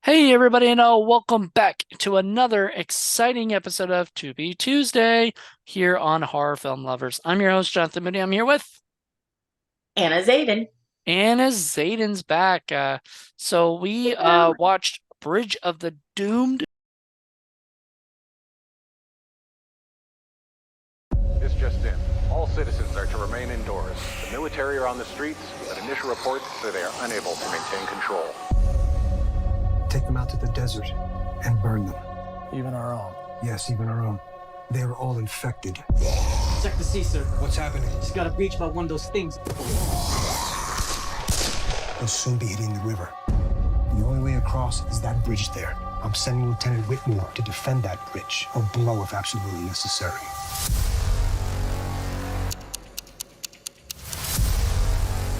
Hey everybody, and welcome back to another exciting episode of Tubi Tuesday here on Horror Film Lovers. I'm your host, Jonathan Moody. I'm here with Ana Xaden. Ana Xaden's back. So we Yeah. watched Bridge of the Doomed. This just in. All citizens are to remain indoors. The military are on the streets, but initial reports say they are unable to maintain control. Take them out to the desert and burn them. Even our own. Yes, even our own. They are all infected. Check the sea, sir. What's happening? Just got a breach by one of those things. They'll soon be hitting the river. The only way across is that bridge there. I'm sending Lieutenant Whitmore to defend that bridge, or blow if absolutely necessary.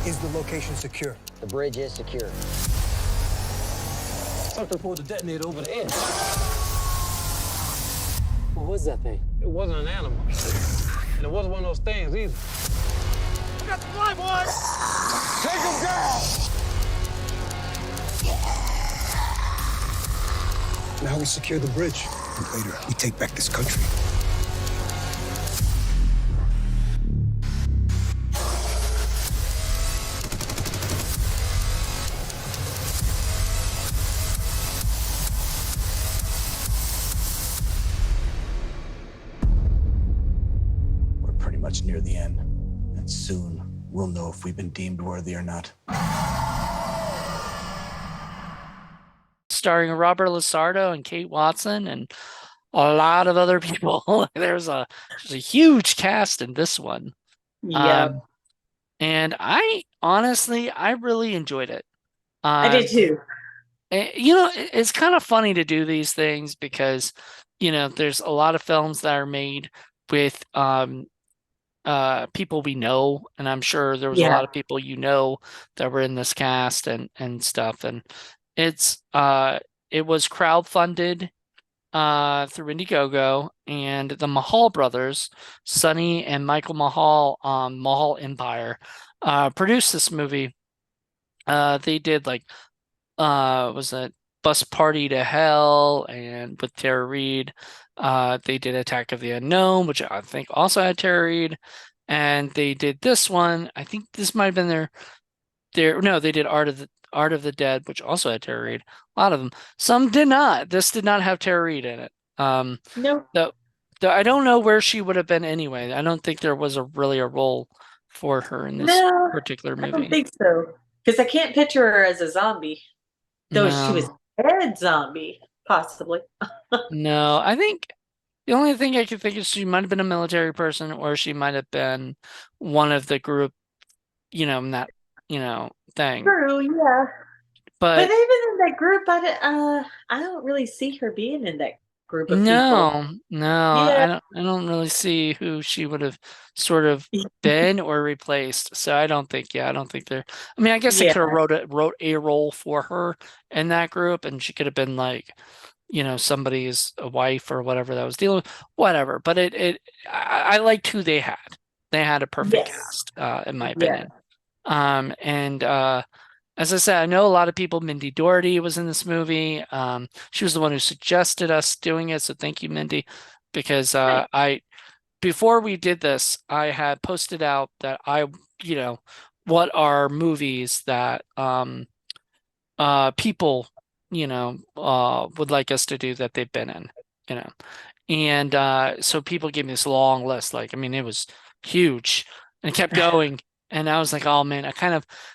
Is the location secure? The bridge is secure. Something pulled the detonator over the edge. What was that thing? It wasn't an animal. And it wasn't one of those things either. We got the fly, boys! Take them down! Now we secure the bridge. And later, we take back this country. We're pretty much near the end, and soon we'll know if we've been deemed worthy or not. Starring Robert Lasardo and Kate Watson and a lot of other people. There's a huge cast in this one. Yeah, And I honestly really enjoyed it. I did too. It's kind of funny to do these things because, there's a lot of films that are made with people we know, and I'm sure there was a lot of people that were in this cast and stuff. And it was crowdfunded through Indiegogo, and the Mahal brothers, Sonny and Michael Mahal, Mahal Empire, produced this movie. They did was it Bus Party to Hell and with Tara Reid. They did Attack of the Unknown, which I think also had Tara Reid, and they did this one. I think this might have been they did Art of the Dead, which also had Tara Reid. A lot of them. Some did not. This did not have Tara Reid in it. No, Though I don't know where she would have been anyway. I don't think there was really a role for her in this no, particular I don't movie. think so. Because I can't picture her as a zombie. Though she was a dead zombie, possibly. No, I think the only thing I could think is she might have been a military person, or she might have been one of the group, in that, thing. True, yeah. But But even in that group, I don't really see her being in that group of people. no, Yeah, I don't really see who she would have sort of been or replaced. So I don't think there. I mean, I guess they yeah, could have wrote a role for her in that group, and she could have been like, somebody's a wife or whatever that was dealing with, whatever. But I liked who they had. They had a perfect yes, cast, in my yeah. opinion. And as I said, I know a lot of people. Mindy Doherty was in this movie. She was the one who suggested us doing it, so thank you, Mindy, because Right. before we did this, I had posted out that what are movies that people would like us to do that they've been in, and so people gave me this long list. Like, I mean, it was huge and it kept going. And I was like, oh man,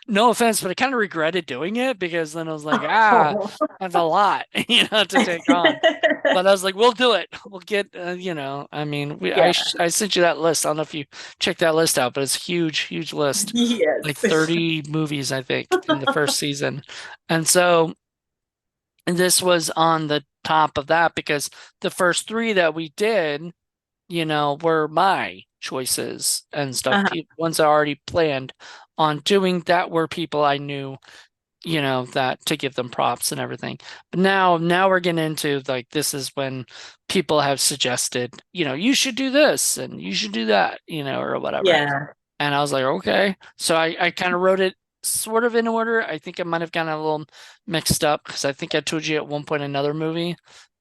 no offense, but I kind of regretted doing it because then I was like, that's a lot, to take on. But I was like, we'll do it. We'll get, I mean, Yeah. I sent you that list. I don't know if you checked that list out, but it's a huge, huge list, like Yes. 30 movies, I think, in the first season. And so this was on the top of that because the first three that we did, were my choices and stuff. Uh-huh. Ones I already planned on doing that were people I knew, that to give them props and everything. But now we're getting into like, this is when people have suggested, you should do this and you should do that, or whatever. Yeah. And I was like, okay. So I kind of wrote it sort of in order. I think I might have gotten a little mixed up because I think I told you at one point another movie,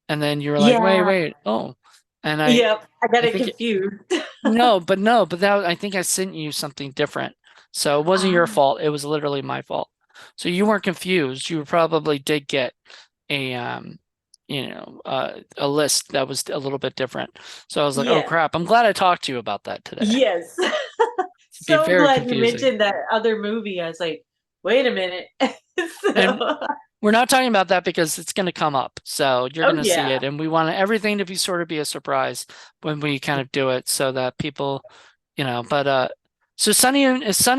and then you were like, Yeah. wait, oh, and Yep. I got I it think confused. no, but that I think I sent you something different. So it wasn't your Ah, fault. It was literally my fault. So you weren't confused. You probably did get a a list that was a little bit different. So I was like, oh yeah. crap. I'm glad I talked to you about that today. Yes. It'd be So very glad you confusing. mentioned that other movie. I was like, wait a minute. And So, we're not talking about that because it's going to come up. So you're oh going to see yeah. it, and we want everything to be sort of be a surprise when we kind of do it, so that people, But so Sonny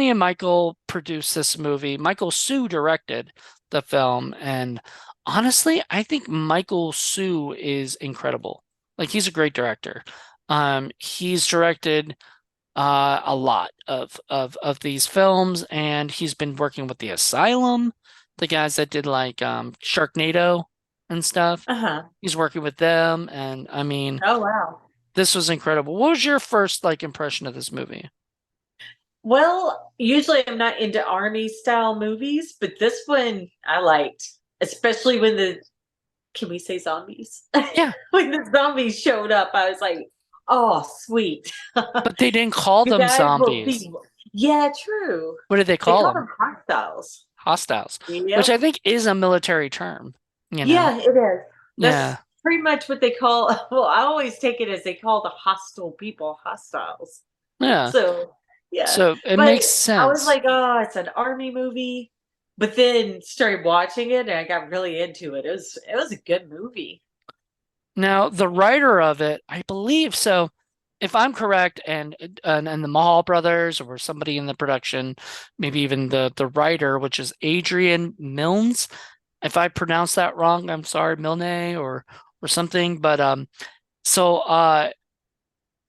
and Michael produced this movie. Michael Sue directed the film, and honestly, I think Michael Sue is incredible. Like he's a great director. He's directed a lot of these films, and he's been working with the Asylum, the guys that did like Sharknado and stuff. Uh-huh. He's working with them, and I mean, Oh wow. this was incredible. What was your first like impression of this movie? Well, usually I'm not into army style movies, but this one I liked, especially when can we say zombies? Yeah, When the zombies showed up, I was like, oh, sweet. but they didn't call You them guys will zombies. be. Yeah, true. What did they They call call them? them hostiles. Hostiles, which I Yep. think is a military term, you know? Yeah, it is. That's Yeah, pretty much what they call, well, I always take it as they call the hostile people hostiles. yeah. So, yeah. So it But makes I was sense. like, oh, it's an army movie. But then started watching it and I got really into it. It was a good movie. Now, the writer of it, I believe so, if I'm correct, and the Mahal brothers or somebody in the production, maybe even the writer, which is Adrian Milnes. If I pronounce that wrong, I'm sorry, Milne or something. But so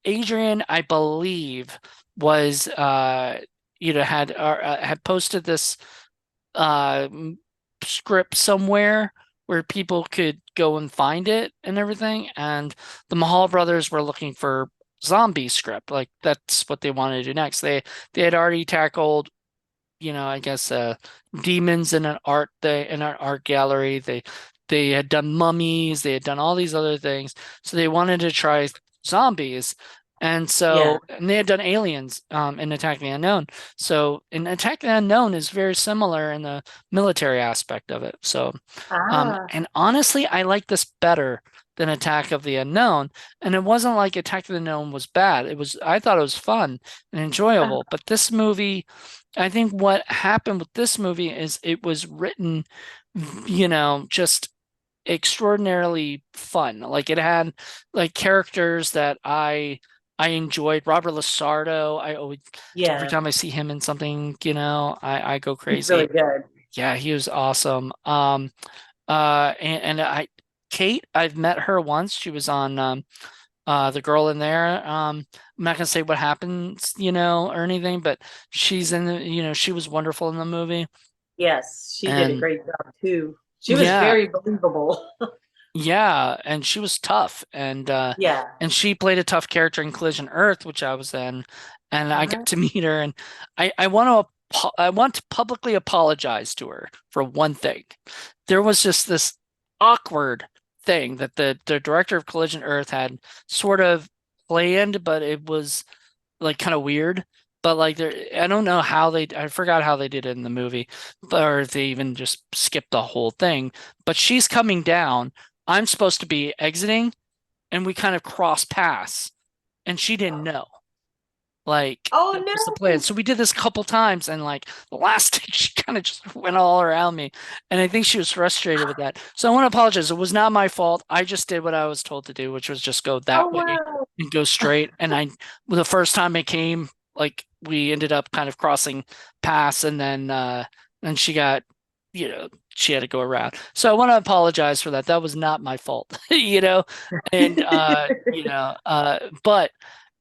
Adrian, I believe, was had posted this uh script somewhere where people could go and find it and everything. And the Mahal brothers were looking for zombie script. Like that's what they wanted to do next. They had already tackled, I guess demons in an art gallery. They had done mummies, they had done all these other things. So they wanted to try zombies. Yeah. And they had done aliens in Attack the Unknown. So in Attack the Unknown is very similar in the military aspect of it. So Ah. and honestly, I like this better than Attack of the Unknown. And it wasn't like Attack of the Unknown was bad. I thought it was fun and Uh, enjoyable. But this movie, I think what happened with this movie is it was written, just extraordinarily fun. Like it had like characters that I enjoyed. Robert Lasardo, I always every yeah. time I see him in something, I go He's really crazy. good. Yeah, he was awesome. And Kate, I've met her once. She was on The Girl in There. I'm not gonna say what happens, or anything, but she's in she was wonderful in the movie. Yes, she did a And great job too. She was yeah, very believable. yeah, and she was tough, Yeah. and she played a tough character in Collision Earth, which I was in, and I Uh-huh. got to meet her, and I want to publicly apologize to her for one thing. There was just this awkward thing that the director of Collision Earth had sort of planned, but it was like kind of weird. But like I don't know I forgot how they did it in the movie, or if they even just skipped the whole thing. But she's coming down. I'm supposed to be exiting, and we kind of cross paths, and she didn't know. Like Oh that was the plan. no. So we did this a couple times, and like the last thing, she kind of just went all around me, and I think she was frustrated with that. So I want to apologize. It was not my fault. I just did what I was told to do, which was just go that Oh way wow. and go straight. And the first time it came, like we ended up kind of crossing paths, and then she got, she had to go around. So I want to apologize for that. That was not my fault, and but.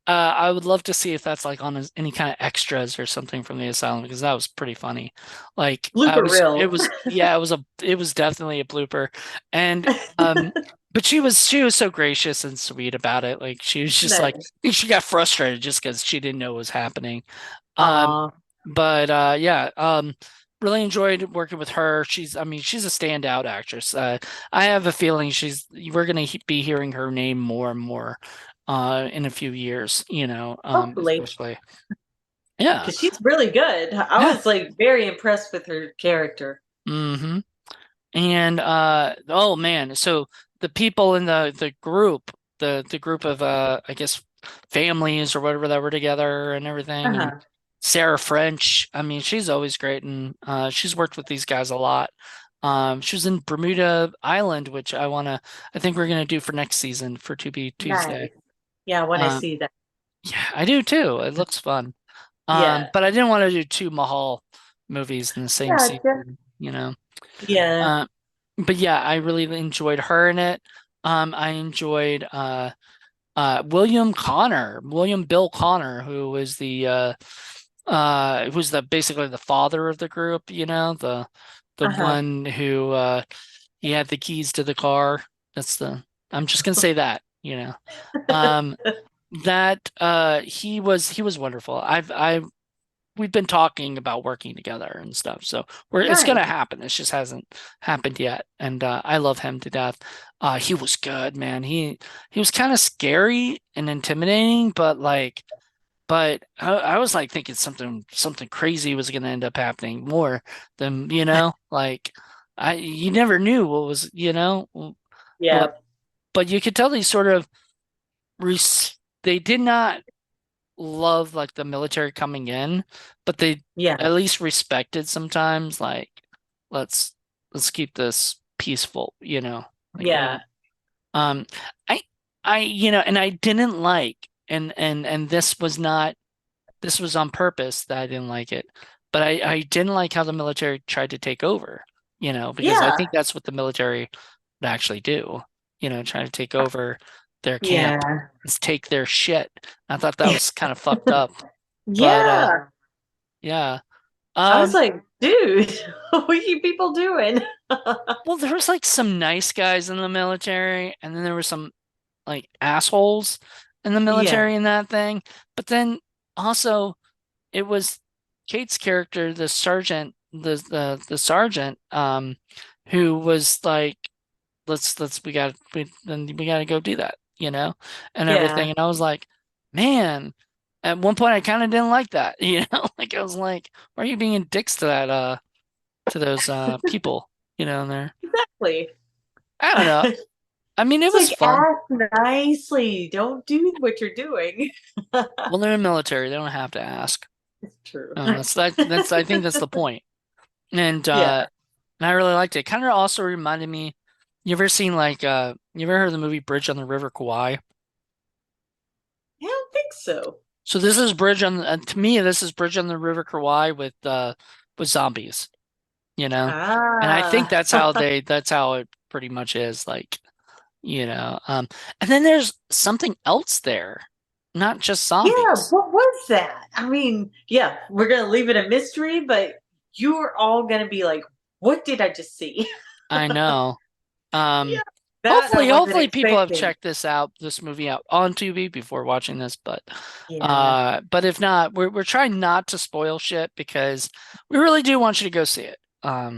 I would love to see if that's like on any kind of extras or something from the asylum, because that was pretty funny. Like Blooper it reel. was, yeah, it was definitely a blooper. And but she was so gracious and sweet about it. Like she was just like, Nice. she got frustrated just because she didn't know what was happening. Um Aw. but yeah, really enjoyed working with her. I mean, she's a standout actress. I have a feeling we're going to be hearing her name more and more in a few years, Hopefully, especially. Yeah. because she's really good. I Yeah. was like very impressed with her character. Mm-hmm. And oh man, so the people in the group, the group of I guess families or whatever that were together and everything, and Uh-huh. Sarah French, I mean, she's always great, and she's worked with these guys a lot. She was in Bermuda Island, which I think we're gonna do for next season for Tubi Tuesday. Nice. Yeah, when I Um, see that. yeah, I do too. It looks fun. Yeah. But I didn't want to do two Mahal movies in the same Yeah. season, you know. Yeah. Uh, but yeah, I really enjoyed her in it. I enjoyed William Bill Connor, who was who's the basically the father of the group, the Uh-huh. one who he had the keys to the car. I'm just gonna say that, Um that he was wonderful. We've been talking about working together and stuff. So it's Nice. gonna happen. It just hasn't happened yet. And I love him to death. He was good, man. He was kind of scary and intimidating, but I was like thinking something crazy was gonna end up happening more than, like you never knew what was, Yeah. but you could tell they sort of they did not love like the military coming in, but they Yeah. at least respected sometimes like let's keep this peaceful, Like Yeah. um I and I didn't like and this was on purpose that I didn't like it. But I didn't like how the military tried to take over, because I Yeah. think that's what the military would actually do, trying to take over their camp, Yeah. take their shit. I thought that was kind of fucked up. But Yeah. yeah. I was Um like, dude, what are you people doing? well, there was like some nice guys in the military, and then there were some like assholes in the Yeah. military in that thing. But then also it was Kate's character, the sergeant, the sergeant, who was like, then we gotta go do that, and everything. Yeah. And I was like, man, at one point I kind of didn't like that, like I was like, why are you being dicks to that to those people, in there? Exactly. I don't know. I mean, it It's was like fun. ask nicely. Don't do what you're doing. Well, they're in the military; they don't have to ask. It's true. That's I think that's the point. And Yeah. and I really liked it. Kind of also reminded me. You ever seen you ever heard of the movie Bridge on the River Kwai? I don't think so. So this is to me this is Bridge on the River Kwai with zombies, And I think Ah. that's how it pretty much is, like, and then there's something else there, not just Yeah, zombies. what was that? I mean, yeah, we're gonna leave it a mystery, but you're all gonna be like, what did I just see? I know. Yeah. Um That I wasn't hopefully people have expecting. checked this movie out on Tubi before watching this, Yeah. but if not, we're trying not to spoil shit because we really do want you to go see it.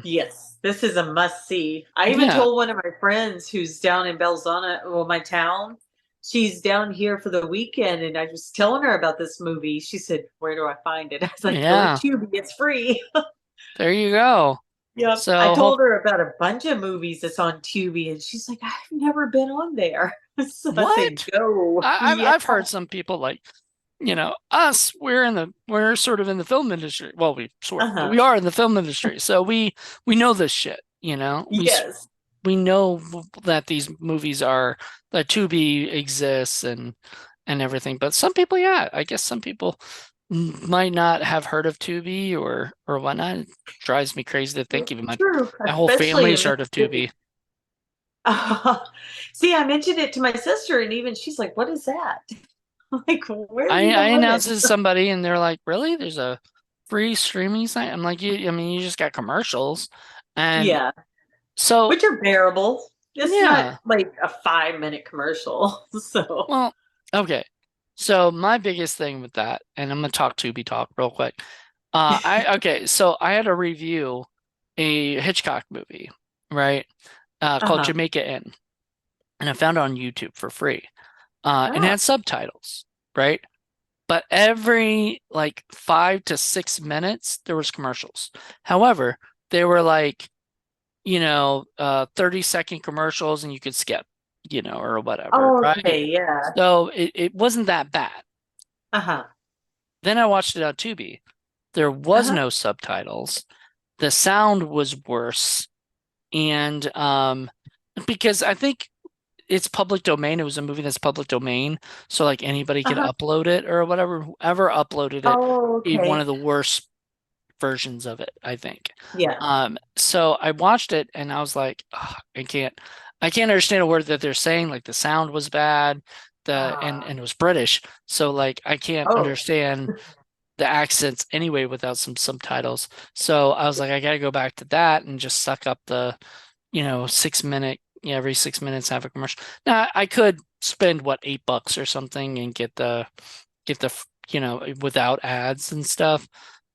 Yes, this is a must see. I even Yeah. told one of my friends who's down in Belzona, well, my town. She's down here for the weekend, and I was telling her about this movie. She said, "Where do I find it?" I was like, "Go to Yeah. Tubi. It's free." There you go. Yep. I So told her about a bunch of movies that's on Tubi, and she's like, "I've never been on there." So I said, what? "Go." I've Yeah. I've heard some people like, us, we're sort of in the film industry. Well, we Uh-huh. are in the film industry, so we know this shit. Yes. We know that these movies are that Tubi exists and everything. But some people, yeah, I guess some people might not have heard of Tubi or whatnot. It drives me crazy to think even True, my whole especially family's in heard of Mississippi. Tubi. See, I mentioned it to my sister, and even she's like, "What is that?" I'm like, "Where have you I been announced living?" it to somebody and they're like, "Really? There's a free streaming site?" I'm like, I mean, you just got commercials, and Yeah, so which are bearable. It's not yeah. like a 5-minute commercial. So, Well, okay. So my biggest thing with that, and I'm gonna talk Tubi talk real quick. Okay, so I had to review a Hitchcock movie, right? Called Uh-huh. Jamaica Inn, and I found it on YouTube for free. And it Oh, had subtitles, right? But every like 5 to 6 minutes there was commercials. However, they were like, 30-second commercials and you could skip, or whatever, right? okay, yeah. So it wasn't that bad. Uh-huh. Then I watched it on Tubi. There was Uh-huh. no subtitles. The sound was worse. And because I think it's public domain, it was a movie that's public domain, so like anybody could Uh-huh. upload it or whatever. Whoever uploaded it Oh, is one okay. of the worst versions of it, I think. Yeah. So I watched it and I was like, "Ugh, I can't understand a word that they're saying. Like the sound was bad, and it was British, so like I can't Oh, understand the accents anyway without some subtitles. So I was like, I gotta go back to that and just suck up the, 6 minute, yeah, every 6 minutes have a commercial. Now I could spend what, $8 or something and get the without ads and stuff,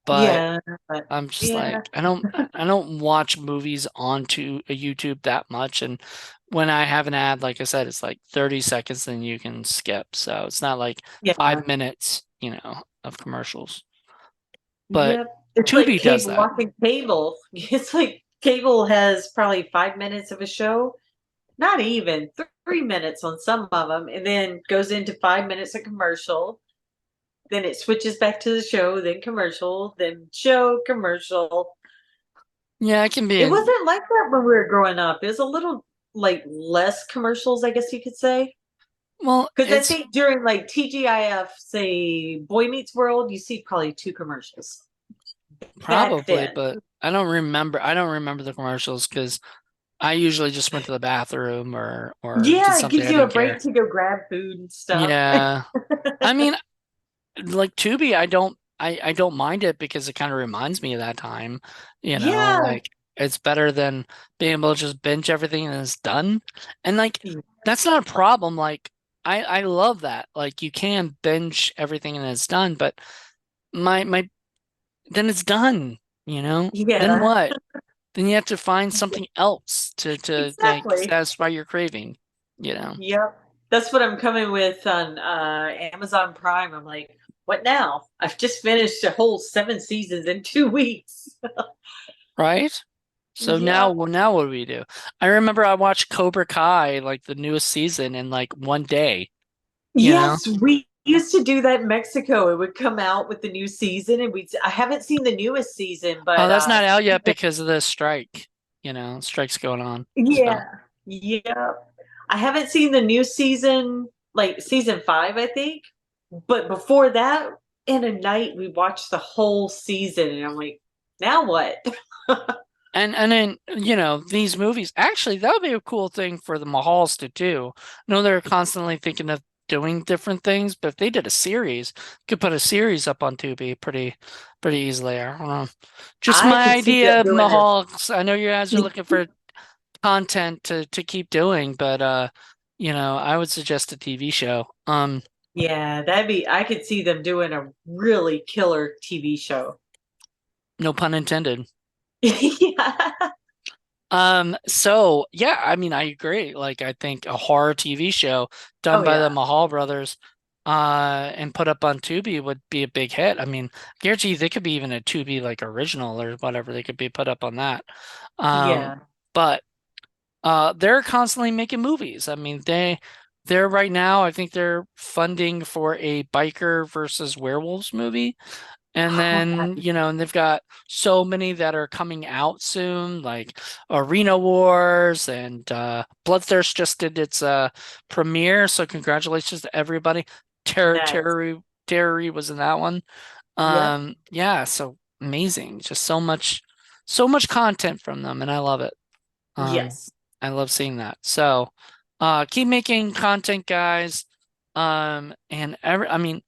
but yeah. But I'm just yeah. like, I don't watch movies onto a YouTube that much, and when I have an ad, like I said, it's like 30 seconds, then you can skip. So it's not like Yeah. 5 minutes, of commercials. But Yep. It's like Tubi does cable that. watching cable. It's like cable has probably 5 minutes of a show, not even 3 minutes on some of them, and then goes into 5 minutes of commercial. Then it switches back to the show, then commercial, then show, commercial. Yeah, it can be It in, wasn't like that when we were growing up. It was a little like less commercials, I guess you could say. well, Because I it's think during like TGIF, say Boy Meets World, you see probably two commercials back probably, then. but I don't remember the commercials because I usually just went to the bathroom or did Yeah, it something gives I you a didn't break care. to go grab food and stuff. Yeah. I mean, like Tubi, I don't mind it because it kind of reminds me of that time, Yeah. like it's better than being able to just binge everything and it's done. And like that's not a problem. Like I love that. Like you can binge everything and it's done, but my then it's done, Then Yeah, what? Then you have to find something else to like exactly. satisfy your craving. Yep. That's what I'm coming with on Amazon Prime. I'm like, what now? I've just finished a whole 7 seasons in 2 weeks. Right? So now, Yep. well, now what do we do? I remember I watched Cobra Kai, like the newest season, in like one day, you know? Yes, we used to do that in Mexico. It would come out with the new season, and I haven't seen the newest season, Oh, but that's not out yet because of the strike. Strike's going on. So, yeah, yeah. I haven't seen the new season, like season 5, I think. But before that, in a night, we watched the whole season, and I'm like, now what? and then, these movies, actually, that would be a cool thing for the Mahals to do. I know they're constantly thinking of doing different things, but if they did a series, could put a series up on Tubi pretty easily. I don't know. Just I my could see them idea, doing it. Mahals. I know you guys are looking for content to keep doing, but I would suggest a TV show. Yeah, I could see them doing a really killer TV show. No pun intended. Yeah. So yeah, I mean I agree. Like I think a horror TV show done Oh, by the yeah. Mahal brothers and put up on Tubi would be a big hit. I mean, guarantee they could be even a Tubi like original or whatever, they could be put up on that. Yeah. But they're constantly making movies. I mean, they're right now, I think they're funding for a biker versus werewolves movie. And Oh, then, and they've got so many that are coming out soon, like Arena Wars and Bloodthirst just did its premiere. So congratulations to everybody. nice. Terry was in that one. Yep. Yeah, so amazing. Just so much content from them, and I love it. Um, Yes. I love seeing that. So, keep making content, guys. And I mean,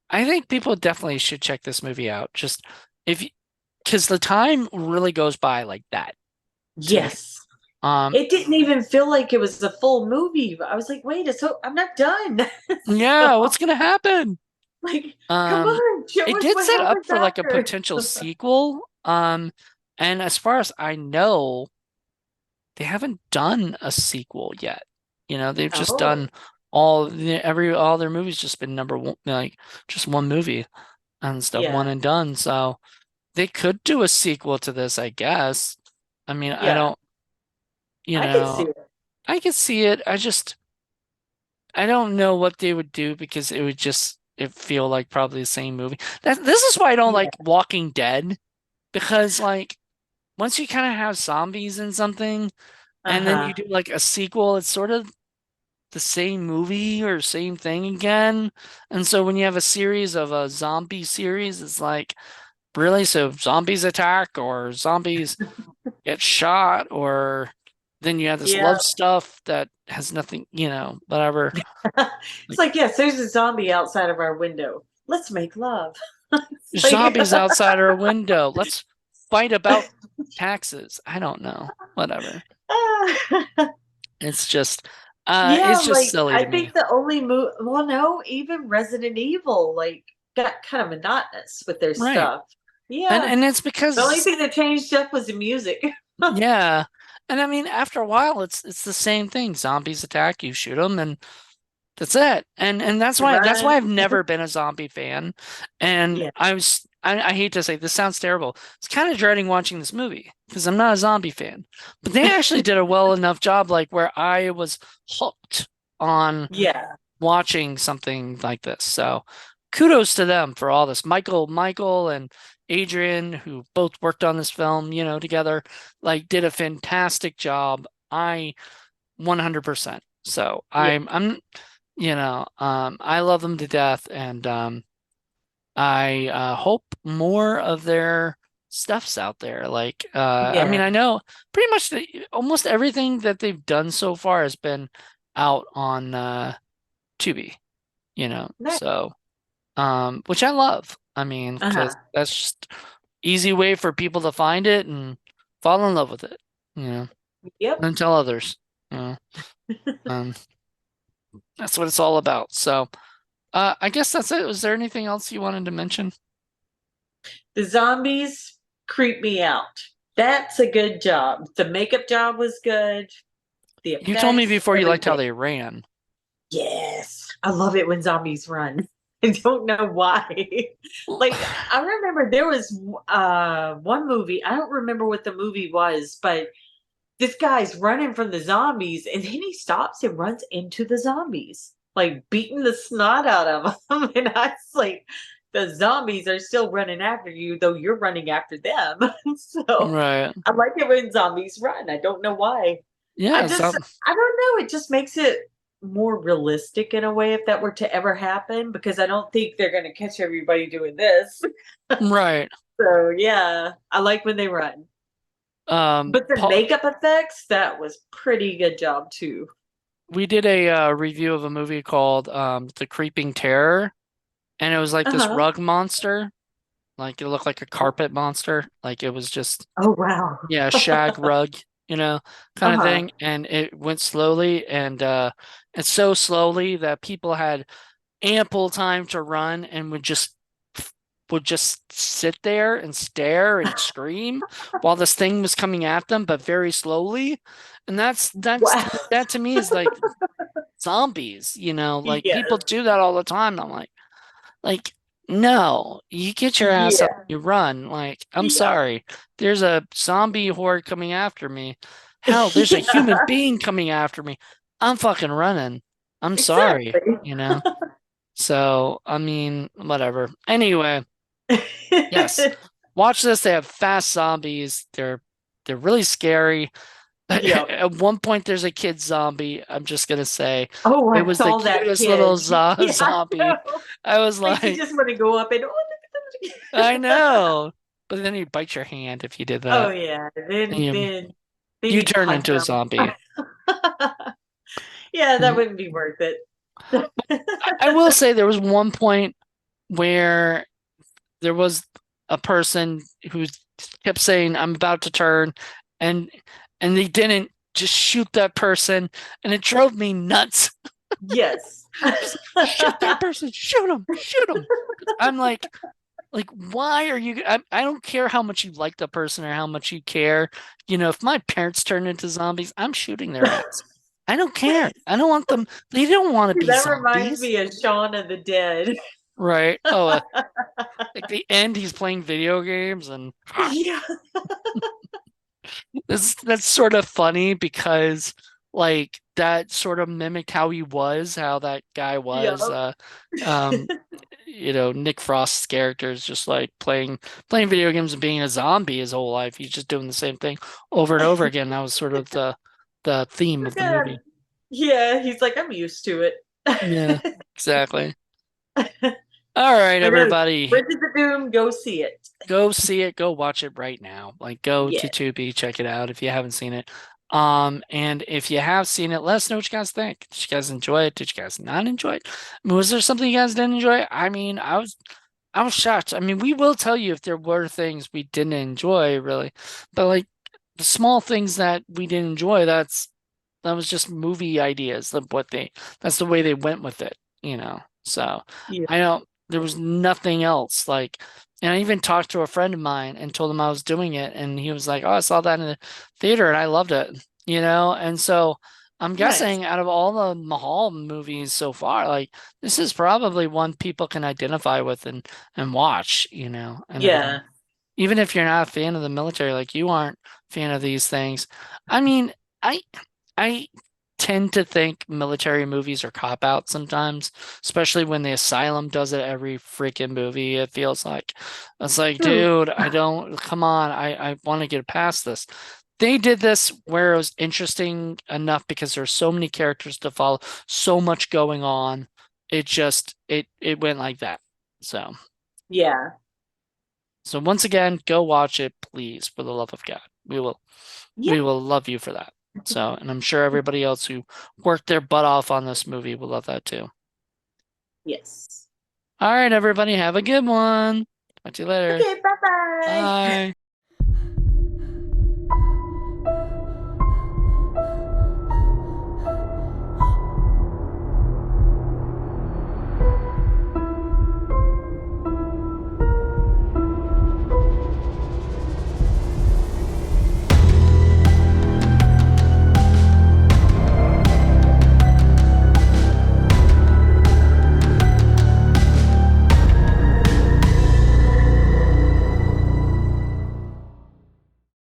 I think people definitely should check this movie out. Just if, because the time really goes by like that to me. Yes. Um, It didn't even feel like it was a full movie. I was like, wait, so I'm not done. yeah, So, what's gonna happen? Like, come Um, on, show it us did what set up happens for like a after. potential sequel. And as far as I know, they haven't done a sequel yet. They've just Oh, done all their movies just been number one, like just one movie and stuff, one yeah, and done. So they could do a sequel to this, I guess. I mean, I yeah. don't, you I could see know, it. I could see it. I don't know what they would do because it feel like probably the same movie. This is why I don't Yeah. like Walking Dead, because like once you kind of have zombies in something and then you Uh-huh. do like a sequel, it's sort of the same movie or same thing again. And so when you have a series of a zombie series, it's like, really? So zombies attack or zombies get shot, or then you have this Yeah. love stuff that has nothing, whatever. It's Like like, yes, there's a zombie outside of our window. Let's make love. It's like, zombies outside our window. Let's fight about taxes. I don't know. Whatever. It's just yeah, it's just like silly I to me. think the only well, no, even Resident Evil like got kind of monotonous with their Right. stuff. And Yeah. and it's The only because thing that changed up was the music. yeah. And I mean after a while it's the same thing. Zombies attack, you shoot them and that's it. And that's why Run. I've never been a zombie fan. And Yeah. I hate to say this sounds terrible. It's kind of dreading watching this movie because I'm not a zombie fan. But they actually did a well enough job like where I was hooked on Yeah. watching something like this. So kudos to them for all this. Michael and Adrian, who both worked on this film, together, like did a fantastic job. I 100%. So Yeah. I love them to death, and I hope more of their stuff's out there. Like, I Yeah. mean, I know pretty much almost everything that they've done so far has been out on Tubi, Nice. so which I love. I mean, Uh-huh. because that's just easy way for people to find it and fall in love with it, Yep. and tell others. You know, um, that's what it's all about. So. I guess that's it. Was there anything else you wanted to mention? The zombies creep me out. That's a good job. The makeup job was good. The You told me effects, before you liked how everything. they ran. Yes. I love it when zombies run. I don't know why. Like I remember there was one movie, I don't remember what the movie was, but this guy's running from the zombies and then he stops and runs into the zombies, like beating the snot out of them. And I was like, the zombies are still running after you, though you're running after them. So Right. I like it when zombies run. I don't know why. I Yeah, just, I don't know. It just makes it more realistic in a way if that were to ever happen, because I don't think they're going to catch everybody doing this. right. So yeah, I like when they run. But the Paul, makeup effects, that was pretty good job too. we did a review of a movie called The Creeping Terror, and it was like this Uh-huh. rug monster. Like it looked like a carpet monster. Like it was just Oh wow. yeah, shag rug, kind of Uh-huh. thing. And it went slowly and so slowly that people had ample time to run and would just sit there and stare and scream while this thing was coming at them, but very slowly. And Wow. that to me is like zombies, like people Yes. do that all the time. I'm like, no, you get your ass up, Yeah. you run. Like, I'm Yeah. sorry. There's a zombie horde coming after me. Hell, there's a human Yeah. being coming after me. I'm fucking running. I'm sorry, Exactly. So, I mean, whatever. Anyway, yes. Watch this. They have fast zombies. They're really scary. Yep. At one point, there's a kid zombie. I'm just gonna say Oh, it I was the saw that cutest little kid. Yeah, I zombie. know. I was Makes you like, just want to go up and I know, but then he'd bite your hand if you did oh that. yeah. And Then you you turn punch into a them. zombie. Yeah, that Mhm. wouldn't be worth it. I will say there was one point where there was a person who kept saying, "I'm about to turn," and and they didn't just shoot that person, and it drove me nuts. Yes. Shoot that person, shoot him, shoot him. I'm like, why are you? I don't care how much you like the person or how much you care. If my parents turn into zombies, I'm shooting their ass. I don't care. I don't want them. They don't want to be That reminds zombies, me of Shaun of the Dead. right? Oh, at the end, he's playing video games, and Yeah. that's sort of funny because that sort of mimicked how he was, how that guy Yep. was. Um, Nick Frost's character is just like playing video games and being a zombie his whole life. He's just doing the same thing over and over again. That was sort of the theme of the movie. Yeah, he's like, I'm used to it. Yeah, exactly. All right, everybody. Bridge of the Doom, go see it. Go see it. Go watch it right now. Go Yeah. to Tubi, check it out if you haven't seen it. And if you have seen it, let us know what you guys think. Did you guys enjoy it? Did you guys not enjoy it? I mean, was there something you guys didn't enjoy? I mean, I was shocked. I mean, we will tell you if there were things we didn't enjoy, really. But the small things that we didn't enjoy, that was just movie ideas. That's the way they went with it, So Yeah. I don't. There was nothing else. And I even talked to a friend of mine and told him I was doing it, and he was like, "Oh, I saw that in the theater and I loved it." And so I'm guessing out of all the Mahal movies so far, this is probably one people can identify with and watch, and everything. Even if you're not a fan of the military, like you aren't a fan of these things. I mean, I tend to think military movies are cop out sometimes, especially when the Asylum does it every freaking movie. It feels like it's like, dude, come on, I want to get past this. They did this where it was interesting enough because there's so many characters to follow, so much going on. It just it went like that. So yeah. So once again, go watch it, please, for the love of God. We will love you for that. So, and I'm sure everybody else who worked their butt off on this movie will love that too. Yes. All right, everybody, have a good one. Talk to you later. Okay, bye-bye. Bye.